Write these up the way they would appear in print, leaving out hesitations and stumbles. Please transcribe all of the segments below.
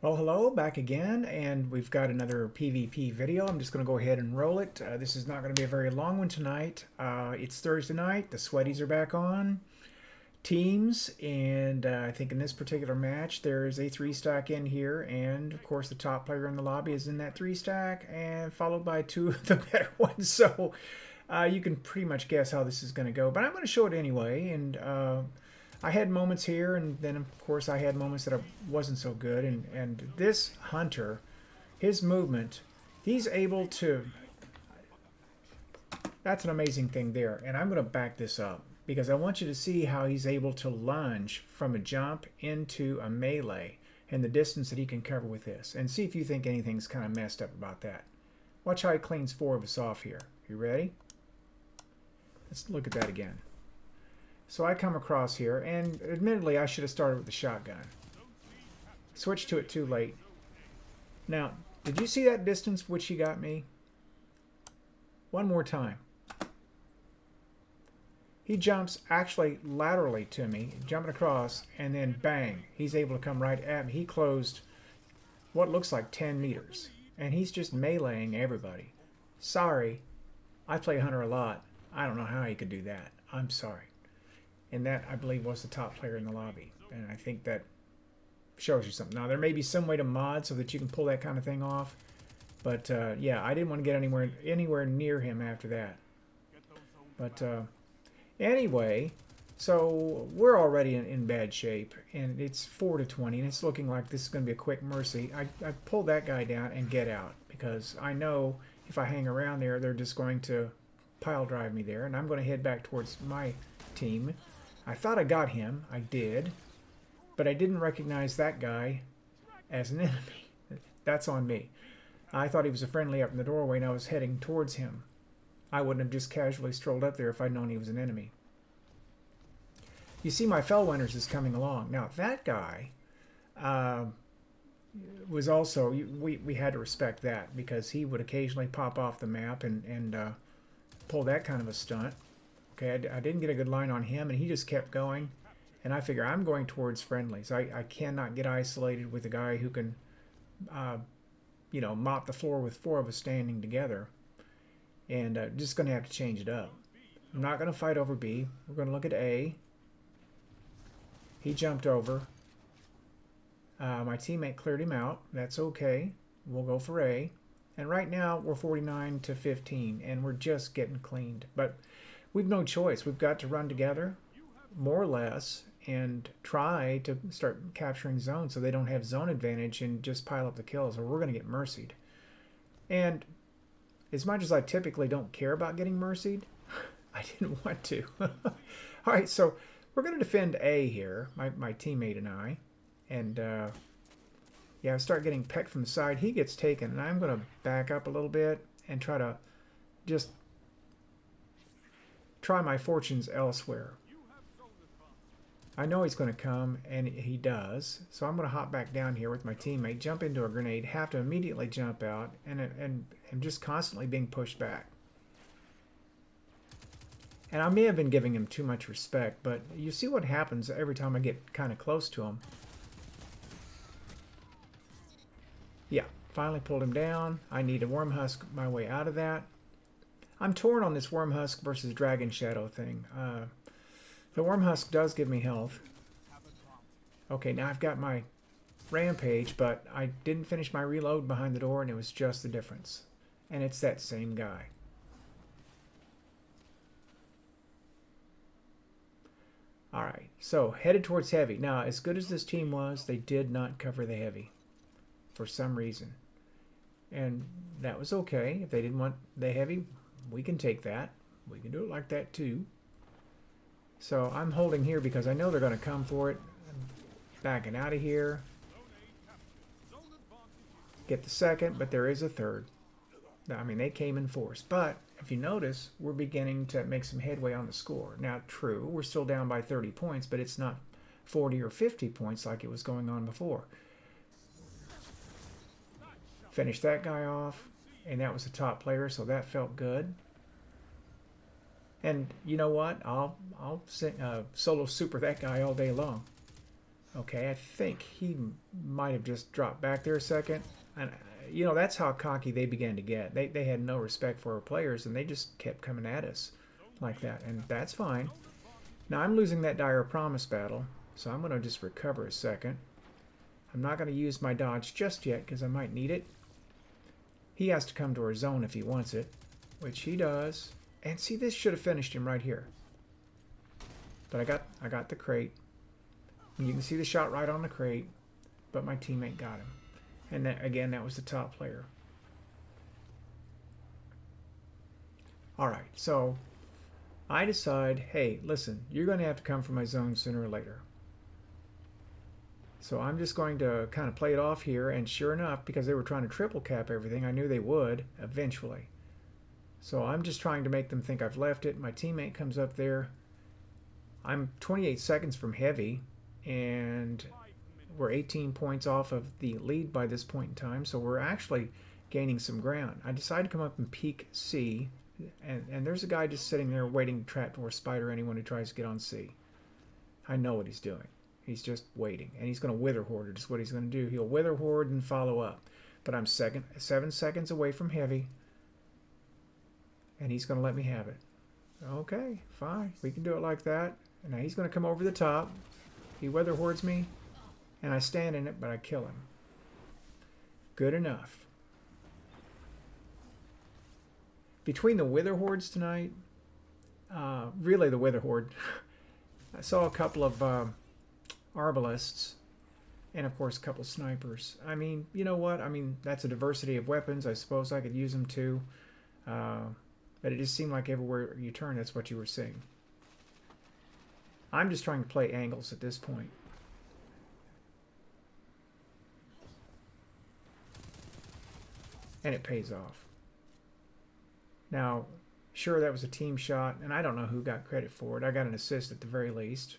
Well, hello, back again, and we've got another PvP video. I'm just going to go ahead and roll it. This is not going to be a very long one tonight. It's Thursday night. The sweaties are back on. Teams, and I think in this particular match, there's a 3-stack in here, and of course the top player in the lobby is in that 3-stack, and followed by two of the better ones. So you can pretty much guess how this is going to go, but I'm going to show it anyway, and I had moments here, and then of course I had moments that I wasn't so good. And this hunter, his movement, he's able to. That's an amazing thing there, and I'm going to back this up because I want you to see how he's able to lunge from a jump into a melee and the distance that he can cover with this, and see if you think anything's kind of messed up about that. Watch how he cleans 4 of us off here. You ready? Let's look at that again. So I come across here, and admittedly I should have started with the shotgun. Switched to it too late. Now, did you see that distance which he got me? One more time. He jumps actually laterally to me, jumping across, and then bang, he's able to come right at me. He closed what looks like 10 meters, and he's just meleeing everybody. Sorry, I play Hunter a lot. I don't know how he could do that. I'm sorry. And that, I believe, was the top player in the lobby. And I think that shows you something. Now, there may be some way to mod so that you can pull that kind of thing off. But, yeah, I didn't want to get anywhere near him after that. But, anyway, so we're already in bad shape. And it's 4-20, and it's looking like this is going to be a quick mercy. I pull that guy down and get out. Because I know if I hang around there, they're just going to pile drive me there. And I'm going to head back towards my team. I thought I got him. I did. But I didn't recognize that guy as an enemy. That's on me. I thought he was a friendly up in the doorway, and I was heading towards him. I wouldn't have just casually strolled up there if I'd known he was an enemy. You see my Fellwinners is coming along. Now, that guy was also... We had to respect that, because he would occasionally pop off the map and pull that kind of a stunt. Okay, I didn't get a good line on him, and he just kept going. And I figure I'm going towards friendlies. I cannot get isolated with a guy who can, you know, mop the floor with 4 of us standing together. And just going to have to change it up. I'm not going to fight over B. We're going to look at A. He jumped over. My teammate cleared him out. That's okay. We'll go for A. And right now, we're 49-15, and we're just getting cleaned. But we've no choice. We've got to run together, more or less, and try to start capturing zones so they don't have zone advantage and just pile up the kills, or we're going to get mercied. And as much as I typically don't care about getting mercied, I didn't want to. All right, so we're going to defend A here, my teammate and I. And, yeah, I start getting pecked from the side. He gets taken, and I'm going to back up a little bit and try to just try my fortunes elsewhere. I know he's going to come, and he does. So I'm going to hop back down here with my teammate, jump into a grenade, have to immediately jump out, and I'm just constantly being pushed back. And I may have been giving him too much respect, but you see what happens every time I get kind of close to him. Yeah, finally pulled him down. I need to Wormhusk my way out of that. I'm torn on this Wormhusk versus Dragon Shadow thing. The Wormhusk does give me health. Okay, now I've got my Rampage, but I didn't finish my reload behind the door, and it was just the difference. And it's that same guy. Alright, so headed towards heavy. Now, as good as this team was, they did not cover the heavy for some reason. And that was okay. If they didn't want the heavy, we can take that. We can do it like that too. So I'm holding here because I know they're going to come for it. I'm backing out of here. Get the second, but there is a third. I mean, they came in force. But if you notice, we're beginning to make some headway on the score. Now, true, we're still down by 30 points, but it's not 40 or 50 points like it was going on before. Finished that guy off, and that was the top player, so that felt good. And you know what? I'll solo super that guy all day long. Okay, I think he might have just dropped back there a second. And, you know, that's how cocky they began to get. They had no respect for our players, and they just kept coming at us like that. And that's fine. Now, I'm losing that dire promise battle, so I'm going to just recover a second. I'm not going to use my dodge just yet because I might need it. He has to come to our zone if he wants it, which he does. And see, this should have finished him right here. But I got the crate. And you can see the shot right on the crate, but my teammate got him. And that, again, that was the top player. All right, so I decide, hey, listen, you're going to have to come for my zone sooner or later. So I'm just going to kind of play it off here, and sure enough, because they were trying to triple cap everything, I knew they would eventually. So I'm just trying to make them think I've left it. My teammate comes up there. I'm 28 seconds from heavy, and we're 18 points off of the lead by this point in time, so we're actually gaining some ground. I decide to come up and peek C, and there's a guy just sitting there waiting to trap or spider anyone who tries to get on C. I know what he's doing. He's just waiting, and he's going to wither horde. Just what he's going to do. He'll wither horde and follow up. But I'm 7 seconds away from heavy, and he's going to let me have it. Okay, fine. We can do it like that. And now he's going to come over the top. He wither hordes me, and I stand in it, but I kill him. Good enough. Between the wither hordes tonight, really the wither horde, I saw a couple of arbalists, and of course a couple snipers. I mean, you know what? I mean, that's a diversity of weapons. I suppose I could use them too. But it just seemed like everywhere you turn, that's what you were seeing. I'm just trying to play angles at this point. And it pays off. Now, sure, that was a team shot, and I don't know who got credit for it. I got an assist at the very least.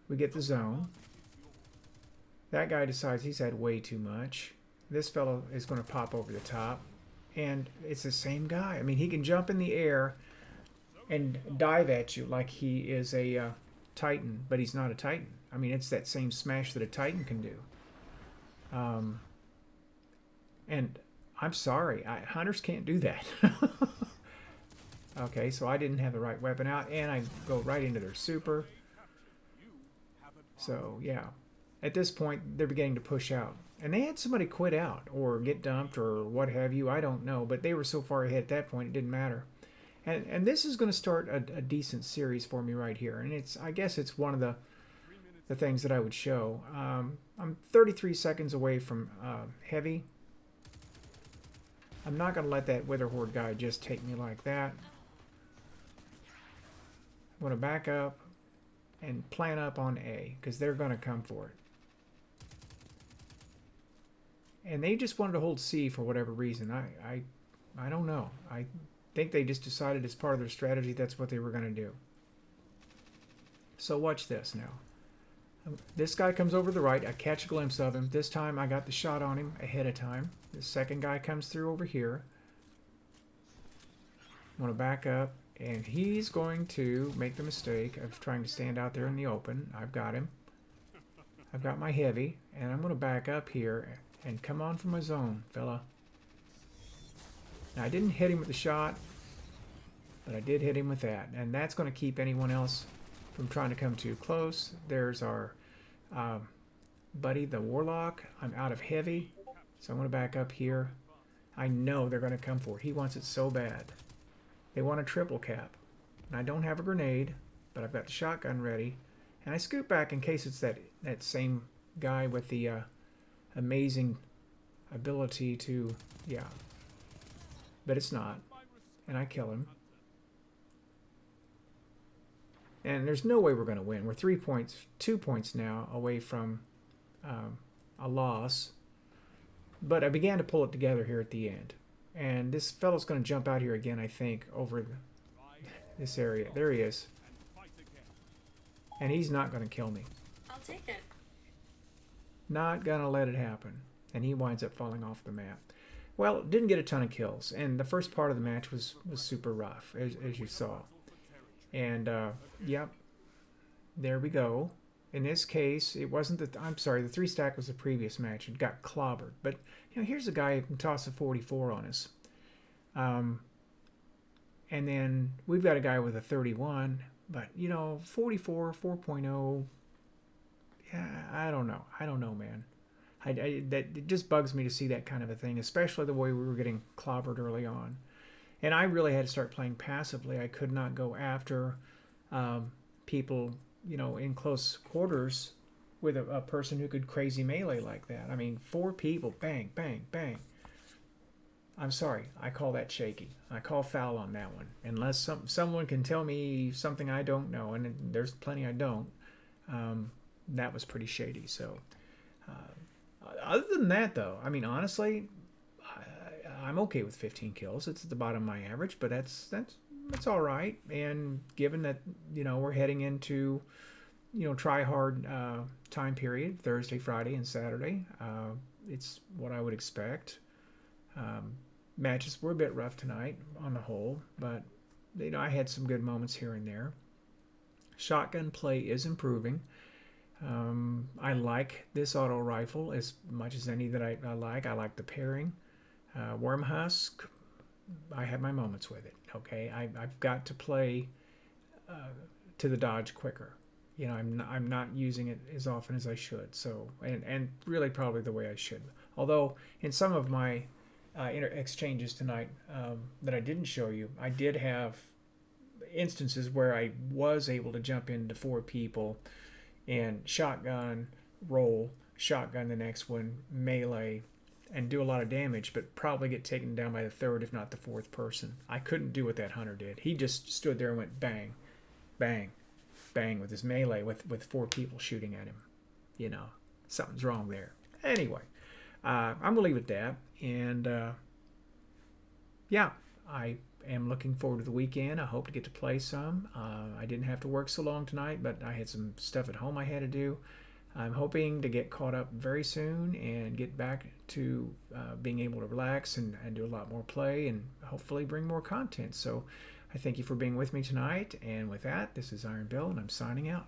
We get the zone. That guy decides he's had way too much. This fellow is going to pop over the top. And it's the same guy. I mean, he can jump in the air and dive at you like he is a Titan, but he's not a Titan. I mean, it's that same smash that a Titan can do. And I'm sorry, hunters can't do that. Okay, so I didn't have the right weapon out, and I go right into their super. So, yeah. At this point, they're beginning to push out. And they had somebody quit out or get dumped or what have you. I don't know. But they were so far ahead at that point, it didn't matter. And this is going to start a decent series for me right here. And I guess it's one of the things that I would show. I'm 33 seconds away from heavy. I'm not going to let that wither horde guy just take me like that. I'm going to back up and plan up on A, because they're going to come for it. And they just wanted to hold C for whatever reason. I don't know. I think they just decided as part of their strategy that's what they were going to do. So watch this now. This guy comes over the right. I catch a glimpse of him. This time I got the shot on him ahead of time. The second guy comes through over here. I want to back up. And he's going to make the mistake of trying to stand out there in the open. I've got him. I've got my heavy. And I'm going to back up here and come on for my zone, fella. Now, I didn't hit him with the shot, but I did hit him with that. And that's going to keep anyone else from trying to come too close. There's our buddy, the warlock. I'm out of heavy, so I'm going to back up here. I know they're going to come for it. He wants it so bad. They want a triple cap. And I don't have a grenade, but I've got the shotgun ready. And I scoot back in case it's that same guy with the amazing ability to, yeah. But it's not. And I kill him. And there's no way we're going to win. We're 2 points now away from a loss. But I began to pull it together here at the end. And this fellow's going to jump out here again, I think, over this area. There he is. And he's not going to kill me. I'll take it. Not going to let it happen. And he winds up falling off the map. Well, didn't get a ton of kills. And the first part of the match was super rough, as you saw. And, yep. There we go. in this case, it wasn't the, I'm sorry, the 3-stack was the previous match and got clobbered. But, here's a guy who can toss a 44 on us. And then we've got a guy with a 31, but, 44, 4.0, yeah, I don't know. I don't know, man. That it just bugs me to see that kind of a thing, especially the way we were getting clobbered early on. And I really had to start playing passively. I could not go after people, in close quarters with a person who could crazy melee like that. I mean, 4 people, bang, bang, bang. I'm sorry, I call that shaky. I call foul on that one. Unless someone can tell me something I don't know, and there's plenty I don't, that was pretty shady. So, other than that, though, I mean, honestly, I'm okay with 15 kills. It's at the bottom of my average, but that's all right. And given that we're heading into try hard time period, Thursday, Friday, and Saturday, it's what I would expect. Matches were a bit rough tonight on the whole, but I had some good moments here and there. Shotgun play is improving. I like this auto rifle as much as any that I like. I like the pairing. Wormhusk, I have my moments with it. Okay, I've got to play to the dodge quicker. I'm not using it as often as I should. So and really probably the way I should. Although in some of my exchanges tonight that I didn't show you, I did have instances where I was able to jump into 4 people and shotgun, roll, shotgun the next one, melee, and do a lot of damage, but probably get taken down by the 3rd, if not the 4th person. I couldn't do what that hunter did. He just stood there and went bang, bang, bang with his melee with 4 people shooting at him. Something's wrong there. Anyway, I'm going to leave it at that. And, yeah, I am looking forward to the weekend. I hope to get to play some. I didn't have to work so long tonight, but I had some stuff at home I had to do. I'm hoping to get caught up very soon and get back to being able to relax and do a lot more play and hopefully bring more content. So I thank you for being with me tonight. And with that, this is Iron Bill, and I'm signing out.